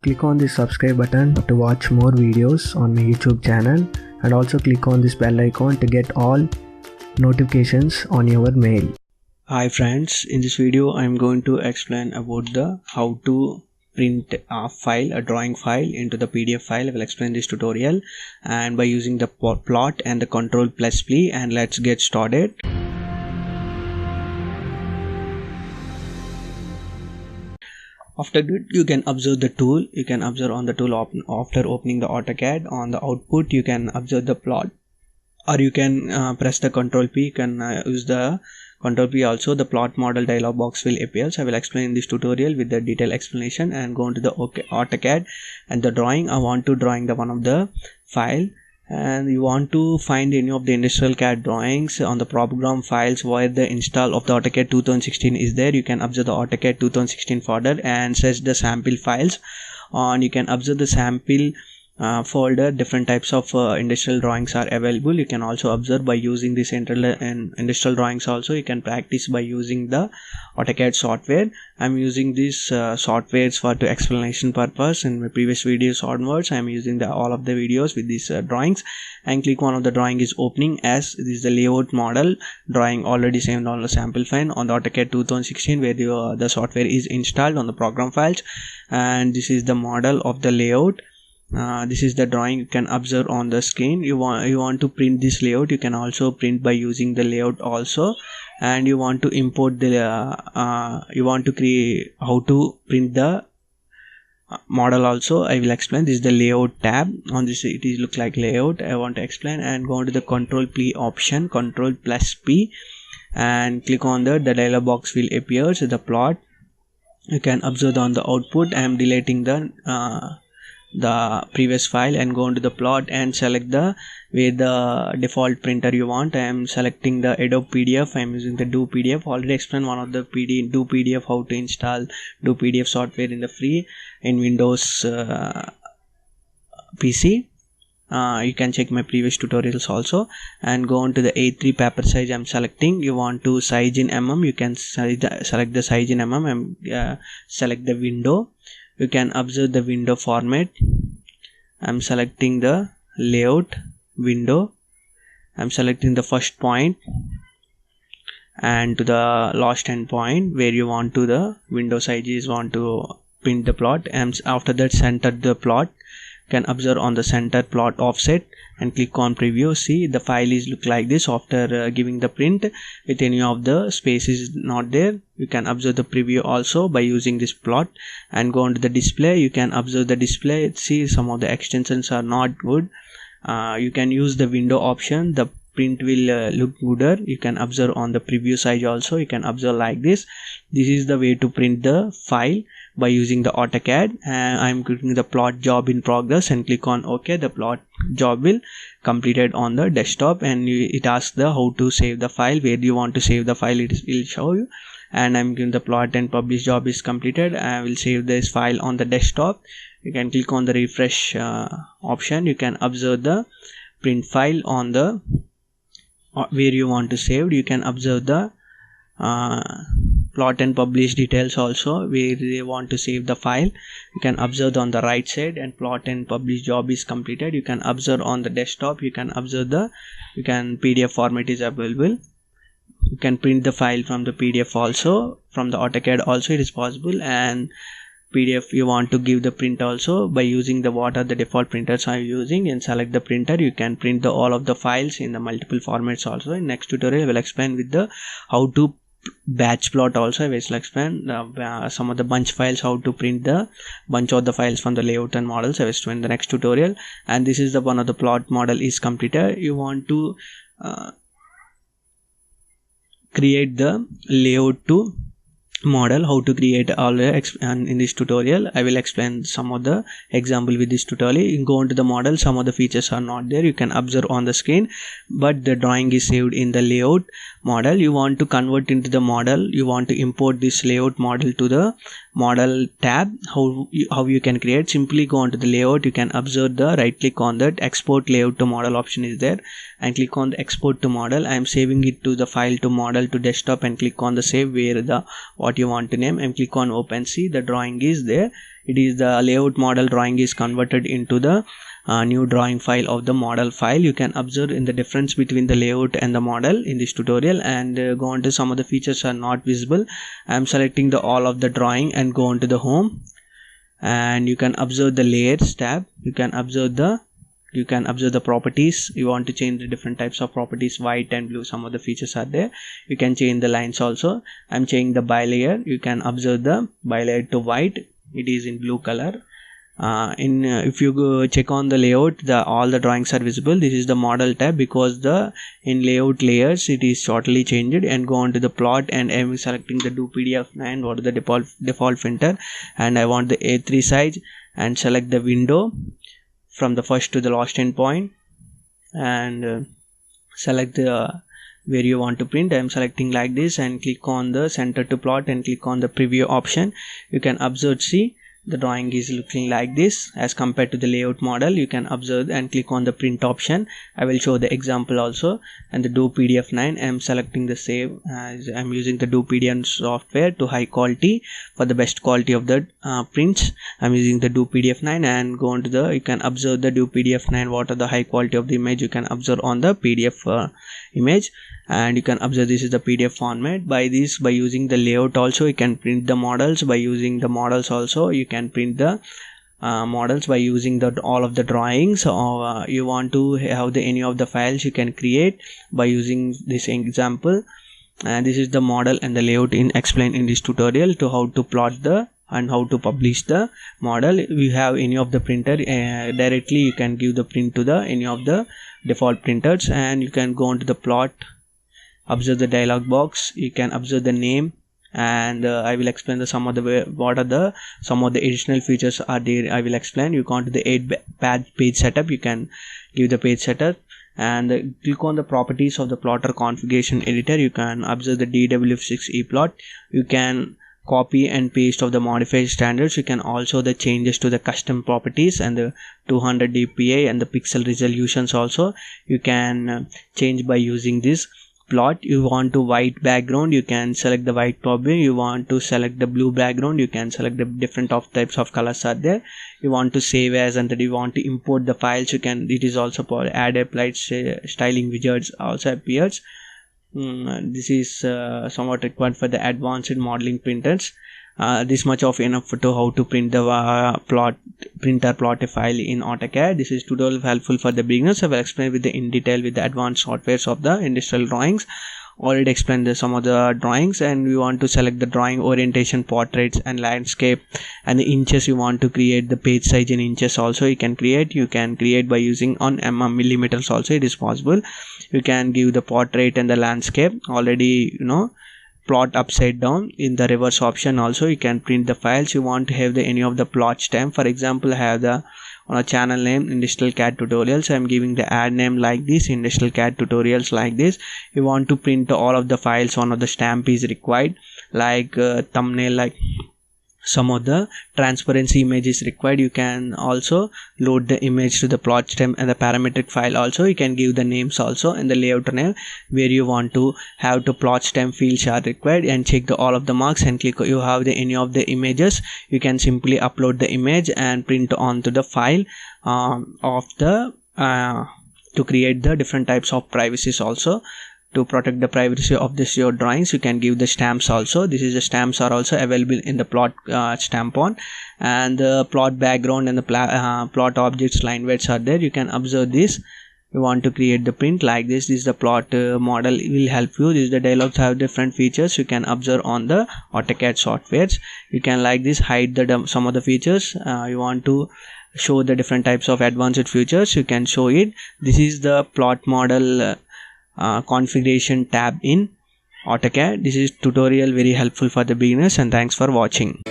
Click on the subscribe button to watch more videos on my YouTube channel, and also click on this bell icon to get all notifications on your mail. Hi friends, in this video I am going to explain about the how to print a drawing file into the PDF file. I will explain this tutorial and by using the plot and the Ctrl+P, and let's get started. After that, you can observe the tool. You can observe on the tool after opening the Auto-Cad. On the output, you can observe the plot, or you can press the Ctrl+P. You can use the Ctrl+P also. The plot model dialog box will appear. So I will explain in this tutorial with the detailed explanation, and go into the Auto-Cad and the drawing. I want to drawing the one of the file, and you want to find any of the industrial CAD drawings on the program files where the install of the Auto-Cad 2016 is there. You can observe the Auto-Cad 2016 folder and search the sample files, and you can observe the sample folder. Different types of industrial drawings are available. You can also observe by using the central and industrial drawings. Also you can practice by using the Auto-Cad software. I'm using these softwares for the explanation purpose. In my previous videos onwards, I'm using all of the videos with these drawings. And click one of the drawing is opening, as this is the layout model drawing already saved on the sample file on the Auto-Cad 2016 where the software is installed on the program files. And this is the model of the layout. This is the drawing. You can observe on the screen. You want to print this layout. You can also print by using the layout also. And you want to import the you want to create how to print the model also. I will explain. This is the layout tab. On this it is look like layout. I want to explain, and go to the Ctrl+P option, Ctrl+P, and click on the dialog box will appear. So the plot you can observe on the output. I am deleting the previous file and go into the plot and select the where the default printer you want. I am selecting the Adobe PDF. I am using the Do PDF. Already explained one of the Do PDF, how to install Do PDF software in the free in Windows PC. You can check my previous tutorials also, and go on to the A3 paper size. I'm selecting. You want to size in mm. You can select the size in mm and select the window. You can observe the window format. I'm selecting the layout window. I'm selecting the first point and to the last end point where you want to the window size is want to print the plot, and after that center the plot. You can observe on the center plot offset and click on preview. See, the file is look like this after giving the print with any of the spaces not there. You can observe the preview also by using this plot, and go on to the display. You can observe the display. See, some of the extensions are not good. You can use the window option. The print will look gooder. You can observe on the preview side also. You can observe like this. This is the way to print the file by using the Auto-Cad. And I'm clicking the plot job in progress and click on OK. The plot job will completed on the desktop, and it asks the how to save the file. Where do you want to save the file, it will show you. And I'm giving the plot and publish job is completed. I will save this file on the desktop. You can click on the refresh option. You can observe the print file on the where you want to save. You can observe the plot and publish details also where they want to save the file. You can observe on the right side, and plot and publish job is completed. You can observe on the desktop. You can observe PDF format is available. You can print the file from the PDF also, from the Auto-Cad also it is possible, and PDF you want to give the print also by using the what are the default printers are using, and select the printer. You can print all of the files in the multiple formats also. In next tutorial I will explain with the how to batch plot also. I will explain some of the bunch files, how to print the bunch of the files from the layout and models. I will explain in the next tutorial. And this is the one of the plot model is completed. You want to create the layout to model, how to create all the and in this tutorial I will explain some of the example with this tutorial. You go into the model, some of the features are not there. You can observe on the screen, but the drawing is saved in the layout model. You want to convert into the model. You want to import this layout model to the model tab. How you can create, simply go onto the layout. You can observe the right click on that export layout to model option is there, and click on the export to model. I am saving it to the file to model to desktop, and click on the save where the what you want to name, and click on open. See, the drawing is there. it is the layout model drawing is converted into the new drawing file of the model file. You can observe in the difference between the layout and the model in this tutorial, and go on to some of the features are not visible. I am selecting the all of the drawing and go on to the home, and you can observe the layers tab. You can observe the properties. You want to change the different types of properties, white and blue, some of the features are there. You can change the lines also. I'm changing the bilayer. You can observe the bilayer to white, it is in blue color. If you go check on the layout, all the drawings are visible. This is the model tab, because in layout layers it is shortly changed. And go on to the plot, and I'm selecting the do PDF9, what is the default printer, and I want the A3 size, and select the window from the first to the last endpoint, and select the where you want to print. I am selecting like this, and click on the center to plot and click on the preview option. You can observe, see the drawing is looking like this as compared to the layout model. You can observe and click on the print option. I will show the example also. And the do PDF9, I am selecting the save, as I am using the do PDF software to high quality for the best quality of the prints. I am using the do PDF9, and go on to the, you can observe the do PDF9 what are the high quality of the image. You can observe on the PDF image, and you can observe this is the PDF format. By using the layout also you can print the models. By using the models also you can print the models by using all of the drawings, or you want to have any of the files you can create by using this example. And this is the model and the layout explained in this tutorial to how to plot and how to publish the model. We have any of the printer directly you can give the print to any of the default printers, and you can go on to the plot, observe the dialog box. You can observe the name, and I will explain some of the additional features are there. I will explain. You go on to the 8 page setup. You can give the page setup, and click on the properties of the plotter configuration editor. You can observe the DW6E plot. You can copy and paste of the modified standards. You can also the changes to the custom properties and the 200 dpi and the pixel resolutions also you can change by using this plot. You want to white background, you can select the white background. You want to select the blue background, you can select the different types of colors are there. You want to save as, and that you want to import the files, you can, it is also for add applied styling widgets also appears. This is somewhat required for the advanced modeling printers. This much of enough to how to print the printer plot a file in AutoCAD. This is tutorial helpful for the beginners. I will explain in detail with the advanced softwares of the industrial drawings. Already explained some of the drawings, and we want to select the drawing orientation, portraits and landscape, and the inches. You want to create the page size in inches also you can create by using on millimeters also it is possible. You can give the portrait and the landscape already, plot upside down. In the reverse option also you can print the files. You want to have any of the plot stamp, for example I have the on a channel name industrial CAD tutorials. I am giving the ad name like this, industrial CAD tutorials like this. You want to print all of the files, one of the stamp is required, like thumbnail, like some of the transparency image is required. You can also load the image to the plot stem and the parametric file also. You can give the names also and the layout name where you want to have the plot stem fields are required, and check all of the marks and click. You have any of the images, you can simply upload the image and print onto the file of the to create the different types of privacies also. To protect the privacy of your drawings, you can give the stamps also. This is the stamps are also available in the plot stamp on, and the plot background and the plot objects line weights are there. You can observe this. You want to create the print like this. This is the plot model will help you. This is the dialogues have different features you can observe on the AutoCAD softwares. You can like this hide some of the features. You want to show the different types of advanced features, you can show it. This is the plot model configuration tab in AutoCAD. This is tutorial very helpful for the beginners, and thanks for watching.